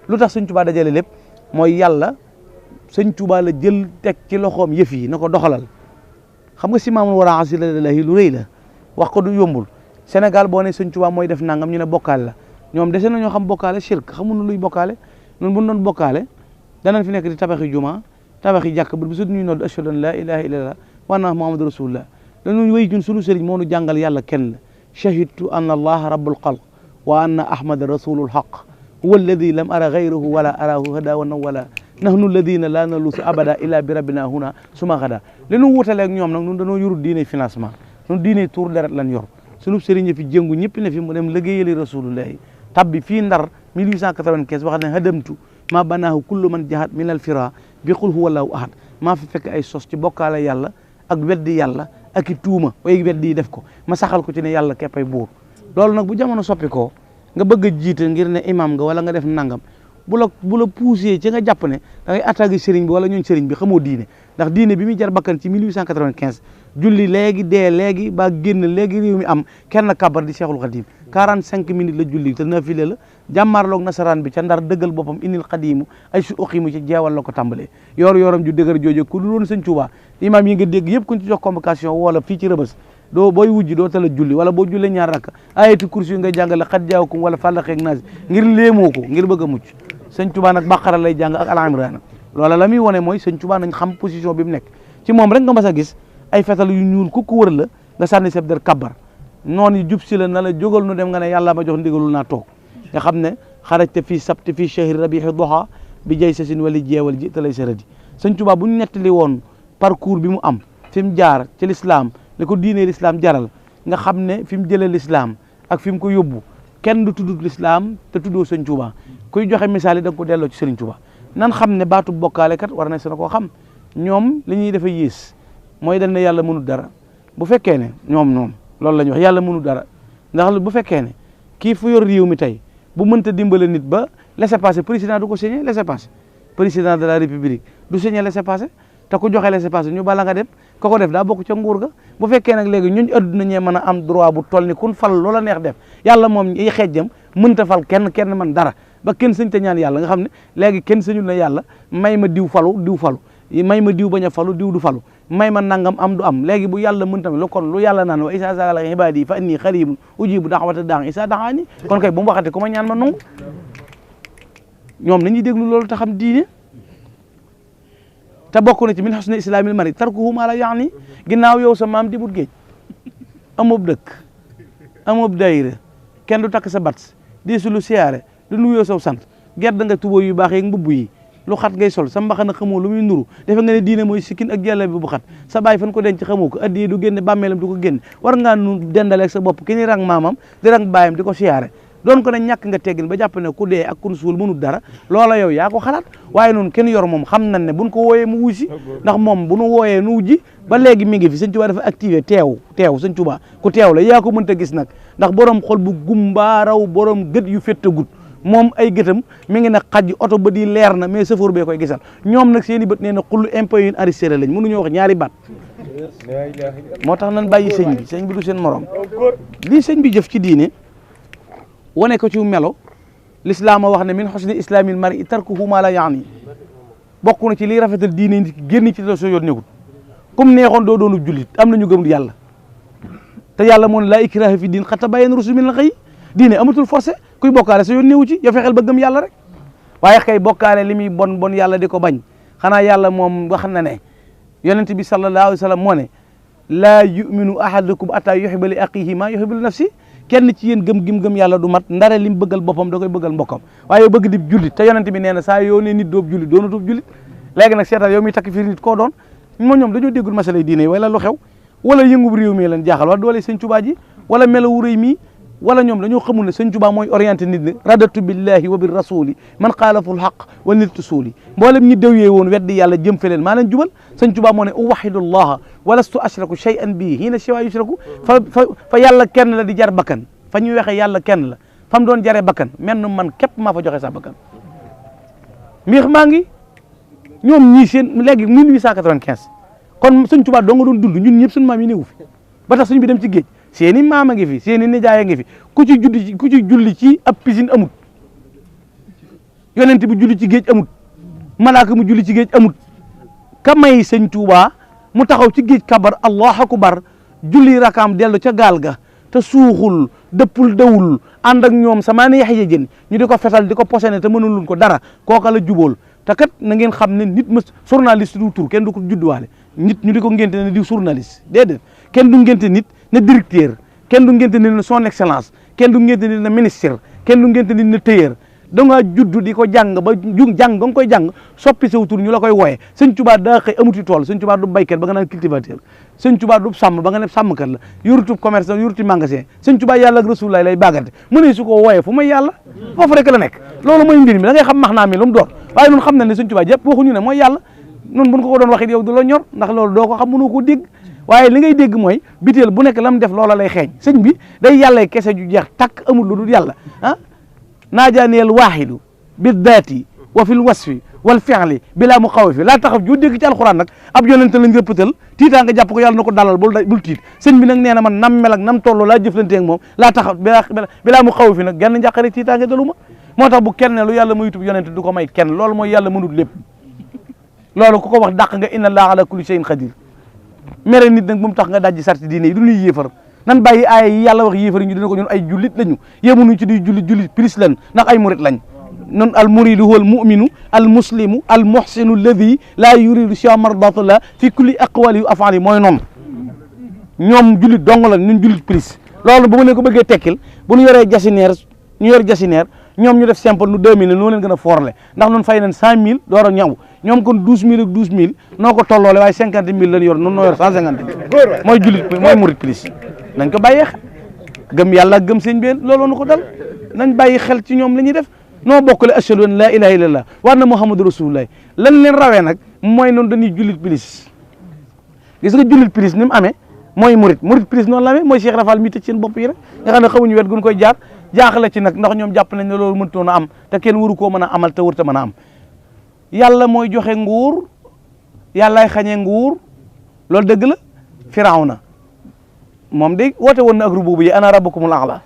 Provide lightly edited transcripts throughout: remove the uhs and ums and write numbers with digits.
lu tax sëñ Tuubaa dajale lépp mooy yàlla sëñ Tuubaa la jël teg ci loxoom yëf yi na ko doxalal xam nga si maamul war a asilahi lu rëy la wax ko du yombul Sénégal boo ne sëñ Tuubaa mooy def nangam ñu ne bokkaale la ñoom dese na ñoo xam bokkaale shirk xamuñu luy bokkaale noonu bu ñu doon bokkaale danañ fi nekk di tabaxi juma tabaxi jàkk bu su ñuy nodd ashhadu an la ilaha illallah wa anna muhammadu rasulullah dañu wéy ñun sunu sëriñ moo nu jàngal yàlla kenn la shahidtu anna allaha rabbul xalq wa anna ahmada rasulul haq huwa alladi lam ara gayrahu wala arahu hada wa nawala nahnu alladina la nalusu abada illa bi rabbina huna suma xada li nu wutaleeg ñoom nag ñun dañoo yorul diine financement ñun diine tour deret lan yor sunu sëriñ fi jëngu ñëpp ne fi mu dem liggéeyali rasulullahi tabbi fii Ndar 1895 wax ne hadamtu ma banaahu kullu man jahat min al fira bi qul huwa allahu ahad maa fi fekk ay sos ci bokkaale yàlla ak weddi yàlla ak i tuuma way weddi yi def ko ma saxal ko ci ne yàlla képpay buur loolu nag bu jamono soppi ko nga bëgg a jiite ngir ne imam nga wala nga def nangam bu la poussé ci nga jàpp ne da ngay attaqué sëriñ bi wala ñooñ sëriñ bi xamoo diine ndax diine bi muy jar bakkan ci 1895 julli léegi dee léegi ba génn léegi réew mi am kenn kabar di Cheikhul Khadim 45 minutes la julli te nafile la jàmmaarloog nasaraan bi ca Ndar dëggal boppam inil xadimu ay su uqimu ci jeewal la ko tàmbalee yoram ju dëgër jooju ku dul woon sëñ Tuubaa imam yi nga dégg yëpp kuñ ci jox convocation wala fii ci Rëbës doo booy wujji doo tala julli wala boo jullee ñaar rakk ayatu kursi yu nga jàngale xat jaawakum wala fàllaxeeg naas ngir léemoo ko ngir bëgg a mucc sëñ Tuubaa nag Baqara lay jàng ak Al Imraan loola la muy wone mooy sëñ Tuubaa nañ xam position bi mu nekk ci moom rek nga mas a gis ay fetal yu ñuul ku ko wër la nga sànni seb der kabbar noonu jub si la na la jógal nu dem nga ne yàlla ma jox ndigalul naa toog nga xam ne xarajte fii sabti fii chahri rabihi doxa bi jay sasin wali jeewal ji te lay saradi sëñ Tuubaa bu ñu nettali woon parcours bi mu am fi mu jaar ci l'islam li ko diinee l'islam jaral nga xam ne fi mu jëlee l'islam ak fi mu ko yóbbu kenn du tudd l'islam te tuddoo sëñ Tuubaa kuy joxe misaal yi da nga ko delloo ci sëriñ Tuubaa nan xam ne baatu bokkaale kat war na seen koo xam ñoom li ñuy defa yées mooy dañ ne yàlla mënul dara bu fekkee ne ñoom loolu la ñuy wax yàlla mënul dara ndax bu fekkee ne kii fu yor réew mi tey bu mënta dimbale nit ba laissez-passer président du ko signé laissez-passer président de la république du signé laissez-passer te ku joxe laissez-passer ñu bala nga dem ko def daa bokk ca nguur ga bu fekkee nag léegi ñun adduna ñee mën a am droit bu toll ni kun fal loola neex def yàlla moom ay xeejjam mënta fal kenn man dara ba kenn sëñ te ñaan yàlla nga xam ne léegi kenn sëñul na yàlla may ma diw falu may ma diw bañ a falu diw du falu may ma nangam am du am léegi bu yàlla mën tamit lu kon lu yàlla naan wa isa sa'alaka ibadi fa inni qaribun ujibu da'wata da'i isa da'ani kon kay bu mu waxate ku ma ñaan ma nangu ñoom nañuy déglu loolu te xam diine te bokk na ci min husni islamil mari tarkuhu ma la yaani ginnaaw yow sa maam di but géej amub dëkk amub dayra kenn du takk sa bat di su lu siyaare du nuyoo saw sant gedd nga tubóo yu baax yeeg mbubb yi lu xat ngay sol sa mbaxana xamoo lu muy nuru defe nga ne diine mooy sikkin ak jàlla bi bu xat sa baay fan ko denc xamoo ko addiye du génne bàmmeelam du ko génne war ngaa nu dendaleeg sa bopp ki ni rang maamam di rang baayam di ko siyaare doon ko ne ñàkk nga teggin ba jàpp ne ku dee ak kun suul mënul dara loola yow yaa ko xalaat waaye noonu kenn yor moom xam nañ ne buñ ko wooyee mu wusi ndax moom bu nu wooyee nu wujji ba léegi mi ngi fi sëñ Tuubaa dafa activé teew sëñ Tuubaa ku teew la yaa ko mënta gis nag ndax borom xol bu gumbaaraw borom gët yu féttagut moom ay gëtam mi ngi nag xaj oto ba di leer na mais chauffeur bee koy gisal ñoom nag seen i bët nee na xullu impôt yu arrêté lañ mënuñoo wax ñaari baat moo tax nan bàyyi sëñ bi du seen morom lii sëñ bi jëf ci diine wane ko ci melo l'islam a wax ne min husni islamil mar'i tarkuhu ma la yaani bokk na ci liy rafetal diine nit génn ci la soo yoon nekkul comme neexoon doo doonu jullit am nañu gëm yàlla te yàlla moo ne laa ikraha fi diin qad tabayyana rushdu minal ghayy diine amatul forcé kuy bokkaale sa yoon newu ci yow fexeel ba gëm yàlla rek waaye kay bokkaale li muy bon yàlla di ko bañ xanaa yàlla moom wax na ne yonent bi sallallahu alayhi wa sallam moo ne laa yuminu ahadukum ataa yuhibba li aqihi ma yuhibbu li nafsi kenn ci yéen gëm yàlla du mat ndare lim bëggal boppam da koy bëggal mbokkam waaye bëgg di jullit te yonent bi nee na saa yoo ne nit doob jullit doonatub jullit léegi nag seetal yow miy takk fii nit koo doon ñoom dañoo déggul masalay diine yi wala lu xew wala yëngub réew mi leen jaaxal wala doole sëñ Tuubaa ji wala melawu rëy mii wala ñoom dañoo xamul ne sëñ Tuubaa mooy orienté nit ne radatu billahi wa bir rasuli man xaalaful xaq wa niltu suuli mboolem ñi déwyee woon weddi yàlla jëm feleen maa leen jubal sëñ Tuubaa moo ne uwahidullaha walastu ashraku shay'an bii hiina siwa yushraku fa yàlla kenn la di jar bakkan fa ñuy waxee yàlla kenn la fam doon jaree bakkan menn man képp maa fa joxe sa bakkan miix maa ngi ñoom ñii seen léegi 1895 kon sëñ Tuubaa doo nga doon dund ñun ñëpp suñu maam yi néewu fi ba tax suñu bi dem ci géej seeni maama ngi fi seeni nijaay ngi fi ku ci julli ci ab piscine amut yonent bi julli ci géej amut malaaka mu julli ci géej amut ka may sëñ Tuubaa mu taxaw ci géej kabar allahu akbar julli rakaam dellu ca gaal ga te suuxul dëppul dawul ànd ak ñoom samaani yaxya jën ñu di ko fetal di ko posene te mënuluñ ko dara kooka la jubóol te kat na ngeen xam ne nit ma journaliste du tur kenn du ko judduwaale nit ñu di ko ngénte ne di journaliste déedéet kenn du ngénte nit ne directeur kenn du ngénte nit ne son excellence kenn du ngénte nit ne ministre kenn du ngénte nit ne tailleur da ngaa judd di ko jàng ba jàng nga koy jàng soppi saw tur ñu la koy wooye sëñ Tuubaa daa xëy amuti tool sëñ Tuubaa du baykat ba nga naan cultivateur sëñ Tuubaa du sàmm ba nga ne sàmmkat la yorutub commerce yoruti magasin sëñ Tuubaa yàlla ak Rasulullaah lay bàggante mu ne su ko wooyee fu may yàlla foofu rek la nekk loolu mooy mbir mi da ngay xam max naa mi lu mu doon waaye nun xam na ne sëñ Tuubaa jëpp waxuñu ne mooy yàlla nun buñ ko doon waxit yow du la ñor ndax loolu doo ko xam mënoo ko dégg waaye li ngay dégg mooy biteel bu nekk la mu def loola lay xeeñ sëñ bi day yàlla kese ju jeex takk amul lu dul yàlla ah naajaaneel waaxidu bi daati wa fil wasfi wal fi'li bilaa mu xaw fi laa taxaw ju dégg ci alxuraan nag ab yonente lañ rëppatal tiitaa nga jàpp ko yàlla na ko dalal bul tiit sëñ bi nag nee na man nam mel ak nam toll laa jëflante ak moom laa taxaw bilaa mu xaw fi nag genn njàqare tiitaa nga dalu ma moo tax bu kenn ne lu yàlla mayutub yonente du ko may kenn loolu mooy yàlla mënut lépp loolu ku ko wax dàq nga inna allaha ala kulli shay'in qadir mere nit nag bu mu tax nga dajji sarti diine yi du ñuy yéefar nan bàyyi aaya yi yàlla wax yéefar yi ñu dina ko ñun ay jullit lañu yemunuñ ci di jullit plus lan ndax ay murit lañ non al muridu huwa al muminu al muslimu al muhsinu alladi laa yuridu siwa mardatullah fi kulli aqwali wa afali mooy noonu ñoom jullit dong la ñun jullit plus loolu bu ma leen ko bëggee tekkil bu ñu yoree jasineer ñu yor jasineer ñoom ñu def simple nu 2000 noo leen gën a forle ndax nun fay nañ 100000 door a ñaw ñoom kon 12000 ak 12000 noo ko tolloole waaye 50000 lañ yor nun noo yor 150 mooy jullit mooy murit plus nañ ko bàyyee xel gëm yàlla gëm sëñ bi looloo nu ko dal nañ bàyyi xel ci ñoom la ñuy def noo bokkale ashhadu an laa ilaha illallah wa anna muhammadu rasulullah lan leen rawee nag mooy noonu dañuy jullit plus gis nga jullit plus ni mu amee mooy murit plus noonu la amee mooy Cheikh Rafal mi tëj seen bopp yi rek nga xam ne xamuñu wet gun koy jaar jaaxle ci nag ndax ñoom jàpp nañ ne loolu mënutoon a am te kenn waru koo mën a amal te wërta mën a am yàlla mooy joxe nguur yàllaay xañee nguur loolu dëgg la Firawna moom day woote woon na ak rububu yi ana rabbukumul a'la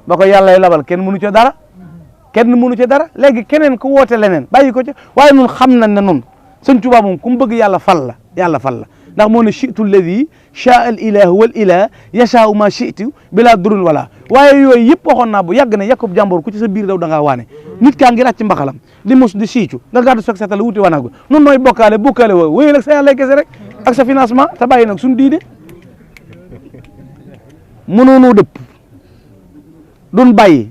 ba ko yàllay labal kenn mënu ca dara léegi keneen ku woote leneen bàyyi ko ca waaye nun xam nañ ne nun sëñ Tuubaa moom ku mu bëgg yàlla fal la ndax moo ne chitu lladi chaa al ilahu wal ilah yashaau ma chitu bila durun wala waaye yooyu yëpp waxoon naa bu yàgg ne yàkkub jàmbor ku ci sa biir daw da ngaa waane nit kaa ngi ràcc mbaxalam di mus di siicu nga gàddu sok setal wuti wanaago nun nooy bokkaale woo wéyal ak sa yàlla kese rek ak sa financement te bàyyi nag suñu diine mënoonoo dëpp duñ bàyyi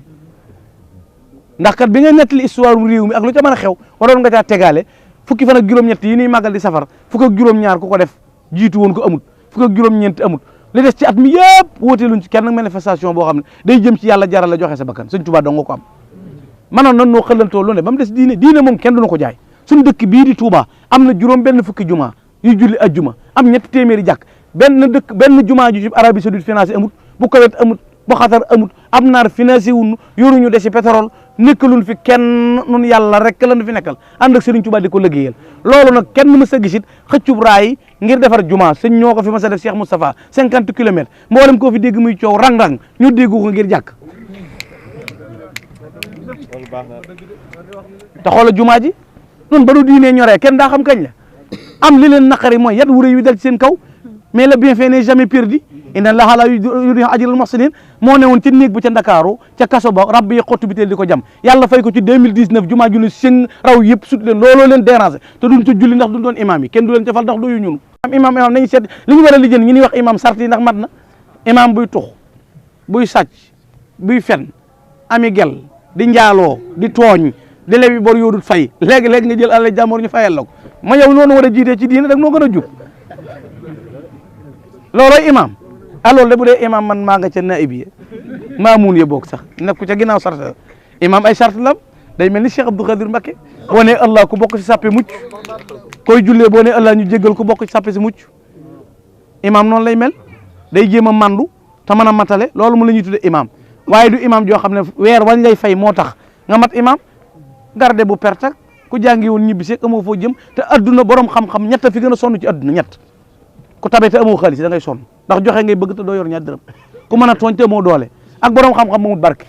ndax kat bi nga nettali histoire réew mi ak lu ca mën a xew waroon nga caa tegaale fukki fan ak juróom-ñett yi ñuy màggal di safar fukk ak juróom-ñaar ku ko def jiitu woon ko amut fukk ak juróom-ñeent amut li des ci at mi yëpp wóoteeluñ ci kenn manifestation boo xam ne day jëm ci yàlla jaral la joxe sa bakkan sëñ Tuubaa dong nga ko am manoon nan noo xëlantoo lu ne ba mu des diine moom kenn duna ko jaay suñu dëkk bii di Touba am na juróom benn fukki juma yu julli ajjuma am ñetti téeméeri jàkk benn juma ju ci Arabie Saoudite financé amut bu Koweït amut bu Xatar amut am naar financé wuñu yoruñu desi pétrole nekkaluñ fi kenn nun yàlla rek lañu fi nekkal ànd ak Serigne Touba di ko liggéeyal loolu nag kenn mës a gisit xëccub raay ngir defar juma sëñ ñoo ko fi mës a def Cheikh Moustapha 50 kilomètres mboolem koo fi dégg muy coow rang-rang ñu déggu ko ngir jàkk te xoola juma ji nun ba du diinee ñoree kenn daa xam kañ la am li leen naqari mooy yat wuré yu dal ci seen kaw mais le bienfait n'est jamais perdu inna allaha la yudi'u ajral muhsinin moo ne woon ci néeg bu ca Ndakaaru ca kaso ba rabbi yi xottu bi teel di ko jam yàlla fay ko ci 2019 jumaa ju ne sëng raw yëpp sut leen looloo leen déranger te duñ ca julli ndax duñ doon imam yi kenn du leen ca fal ndax doyu ñun imam nañu seet li ñu war a lijjën ñi ñuy wax imam sart yi ndax mat na imam buy tux buy sàcc buy fen ami gel di njaaloo di tooñ di lebi bor yoodut fay léegi-léegi nga jël àlla jàmmoor ñu fayal la ko ma yow noonu war a jiitee ci diine dag noo gën a jub loolooy imam loolu de bu dee imam man maa nga ca naib yi maamuun ye boog sax nekk ca ginnaaw sart imam ay sart lam day mel ni Cheikh Abdou Khadir Mbacké boo nee Allah ku bokk ci sàppe mucc koy jullee boo nee Allah ñu jéggal ku bokk ci sàppe si mucc imam noonu lay mel day jéem a mandu te mën a matale loolu mu la ñuy tudde imam waaye du imam joo xam ne weer wañ lay fay moo tax nga mat imam garde bu perte ak ku jàngi woon ñibbi seeg amoo foo jëm te adduna borom xam-xam ñett fi gën a sonn ci adduna ñett ku tabe te amoo xaalis da ngay sonn ndax joxe ngay bëgg te doo yor ñaar dërëm ku mën a tooñ te amoo doole ak borom xam-xam mamut barke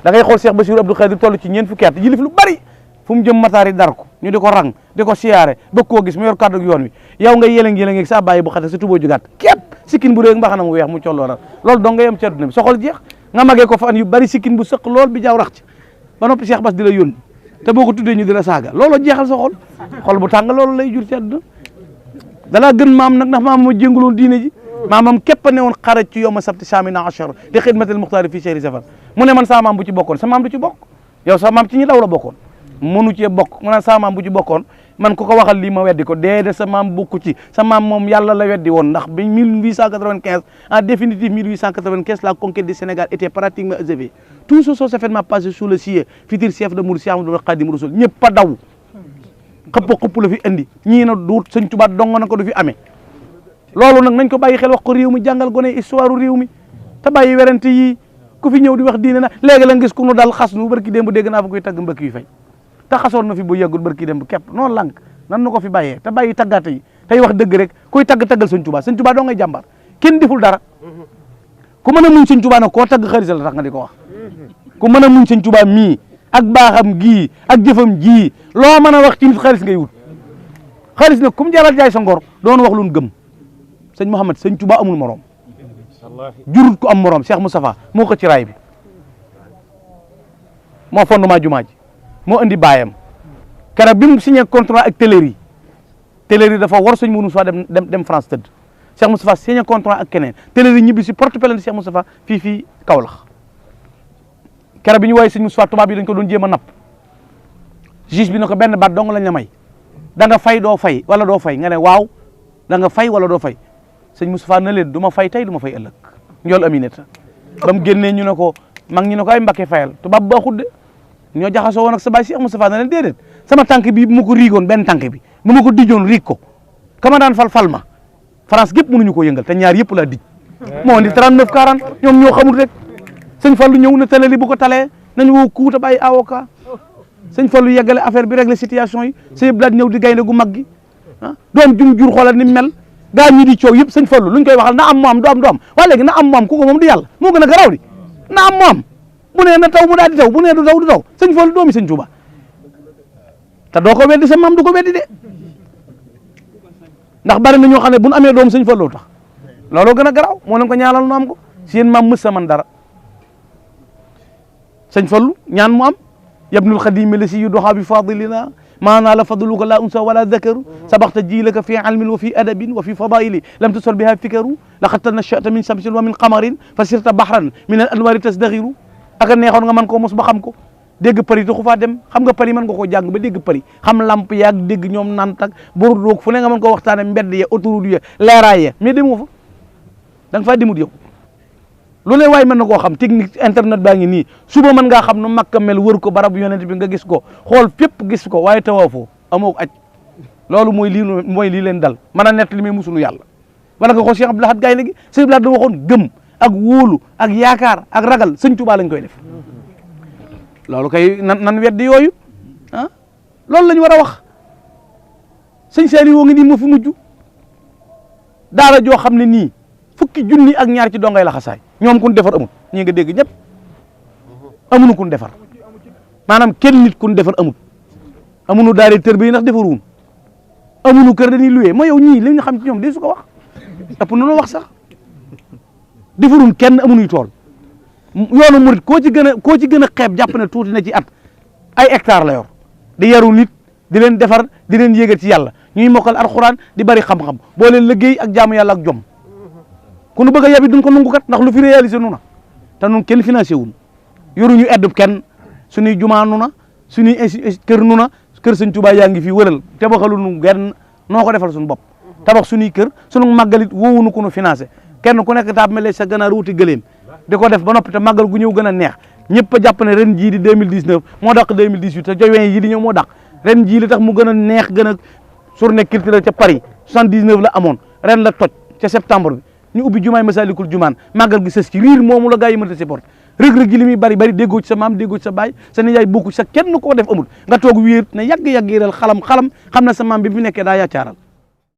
da ngay xool Cheikh Bassirou Abdou Khadir toll ci ñeent fukki at jilif lu bari fu mu jëm mataari dar ko ñu di ko rang di ko siyaare bëgg koo gis mu yor kàddu yoon wi yow nga yëlëng-yëlëng sa bàyyi bu xate sa tuboo ju gàtt képp sikkin bu réeg mbaxana mu weex mu collooral loolu dong nga yem ci àdduna bi soxol jeex nga magee ko fan yu bari sikkin bu sëq lool bi jaaw rax ci ba noppi Cheikh Bass di la yónni te boo ko tuddee ñu di la saaga looloo jeexal sa xol bu tàng loolu lay jur ci àdduna dalaa gën maam nag ndax maam moo jénguloon diine ji maamam képp a ne woon xaraj ci yow ma sabti samina achar di xidmatil muxtaari fii chehri safar mu ne man sa maam bu ci bokkoon sa maam du ci bokk yow sa maam ci ñi daw la bokkoon mënu cee bokk mu ne sa maam bu ci bokkoon man ku ko waxal lii ma weddi ko déedéet sa maam bokku ci sa maam moom yàlla la weddi woon ndax bi 1895 en définitive 1895 la conquête du Sénégal était pratiquement achevée tout ce s'est fait passé sous le siège futur chef de Mouride Cheikh Ahmadou Khadim Rassoul ñëpp a daw xëpp la fi indi ñii na duut Sëñ Tuubaa dong na ko du fi amee loolu nag nañ ko bàyyi xel wax ko réew mi jàngal gone histoire réew mi te bàyyi werante yi ku fi ñëw di wax diine na léegi la gis ku nu dal xas nu barki démb dégg naa fa koy tagg mbëkk yu fay te xasoon na fi bu yàggul barki démb képp noonu lànk nan na ko fi bàyyee te bàyyi taggaate yi tey wax dëgg rek kuy taggal Sëñ Tuubaa doo ngay jàmbar kenn deful dara ku mën a muñ Sëñ Tuubaa nag koo tagg xarit la tax nga di ko wax ku mën a muñ Sëñ Tuubaa mii ak baaxam gii ak jëfam jii loo mën a wax ci nit xaalis ngay wut xaalis nag ku mu jaral jaay sa ngor doon wax lu gëm sëñ Mouhamed Sëñ Tuubaa amul morom jurut ko am morom Cheikh Moustapha moo ko ci raay bi moo fondement jumaa ji moo andi baayam keroog bi mu signé contrat ak Teleri dafa war sëñ Moustapha dem France tëdd Cheikh Moustapha signé contrat ak keneen Teleri ñibbi si porte plainte Cheikh Moustapha fii Kaolack keroog bi ñu woowee sëñ Moustapha tubaab yi dañ ko doon jéem a napp juge bi ne ko benn baat dong lañ la may da nga fay doo fay wala doo fay nga ne waaw da nga fay wala doo fay sëñ Moustapha na leen du ma fay tey du ma fay ëllëg njool Aminata ba mu génnee ñu ne ko mag ñu ne ko ay Mbakke fayal tubaab baaxut de ñoo jaxasoo woon ak sa baay Cheikh Moustapha na leen déedéet sama tànk bi bu ma ko riigoon benn tànk bi bu ma ko dijoon riig ko kama daan fal ma France gépp mënuñu ko yëngal te ñaar yëpp laa dij moo indi 39 40 ñoom ñoo xamul rek sëñ Fallou ñëw na tale li bu ko talee nañu woo kuuta bàyyi avocat sëñ Fallou yeggale affaire bi régler situation yi sëñ Blad ñëw di gaynde gu mag gi ah doom jum jur xoolal ni mel gaa ñi di coow yëpp sëñ Fallou luñ koy waxal na am mu am du am waa léegi na am mu am ku ko moom du yàlla moo gën a garaaw di na am mu am bu nee na taw mu daal di taw bu nee du taw du taw sëñ Fallou doomi sëñ Touba te doo ko weddi sa maam du ko weddi de ndax bari na ñoo xam ne bu nu amee doom sëñ Fallou tax looloo gën a garaaw moo leen ko ñaanal nu am ko si yéen maam mës sa man dara sëñ Fallou ñaan mu am yabnul xadimi la si yu doxaa bi fadilina maanaa la fadluka la unsa wala dakaru sabaxta jiilaka fi ilmin wa fi adabin wa fi fadaili lam tusor biha fikaru laqad tanashata min shamsin wa min qamarin fa sirta bahran min al anwari tasdaxiru aka neexoon nga mën koo mos ba xam ko dégg përi taxu faa dem xam nga përi mën nga koo jàng ba dégg përi xam lamp yaag dégg ñoom nant ak bor doog fu ne nga mën koo waxtaane mbedd ya autoroute ya leeraay ya mais demoo fa da nga faa demut yow lu ne waaye mën na koo xam technique internet baa ngi nii suba mën ngaa xam nu Makka mel wër ko barab yonent bi nga gis ko xool fépp gis ko waaye tawaafoo amoo aj loolu mooy lii leen dal mën a nett li muy musulu yàlla wala nga xool Cheikh Abdou Lahad Gaynde gi Cheikh Abdou Lahad da waxoon gëm ak wóolu ak yaakaar ak ragal sëñ Tuubaa lañ koy def loolu kay nan weddi yooyu ah loolu lañ war a wax sëñ Saliou woo ngi nii moo fi mujj daara joo xam ne nii fukki junni ak ñaar ci dongay la xasaay ñoom kun defar amut ñi nga dégg ñëpp amuñu kun defar maanaam kenn nit kun defar amut amuñu daare tër bi ndax defaruwun amuñu kër dañuy luwee ma yow ñii li ñu xam ci ñoom di su ko wax ëpp na wax sax defaruwun kenn amuñuy tool yoonu murit koo ci gën a xeeb jàpp ne tuuti na ci at ay hectare la yor di yaru nit di leen defar di leen yéegal ci yàlla ñuy mokkal alxuraan di bari xam-xam boo leen liggéey ak jaamu yàlla ak jom ku nu bëgg a yabi duñ ko nungu kat ndax lu fi réalisé nu na te nun kenn financé wun yoruñu eddub kenn suñuy jumaa nu na suñuy kër nu na kër sëñ Tuubaa yaa ngi fii wëral tabaxalu nu genn noo ko defal suñu bopp tabax suñuy kër suñu màggalit woowunu ku nu financé kenn ku nekk taab mele sa ganaar wuti gëléem di ko def ba noppi te màggal gu ñëw gën a neex ñëpp a jàpp ne ren jii di 2019 moo dàq 2018 te jowen yi di ñëw moo dàq ren jii li tax mu gën a neex gën a journée culturelle ca Paris 79 la amoon ren la toj ca septembre bi ñu ubbi jumaay Masalikul Jumaan màggal gi sës ci riir moomu la gaa yi mënta supporté rëg-rëg gi li muy bari bari déggoo ci sa maam déggoo ci sa baay sa nijaay bokku sa kenn koo def amul nga toog wéer ne yàgg-yàgg yiral xalam xam na sa maam bi fi nekkee daa yaacaaral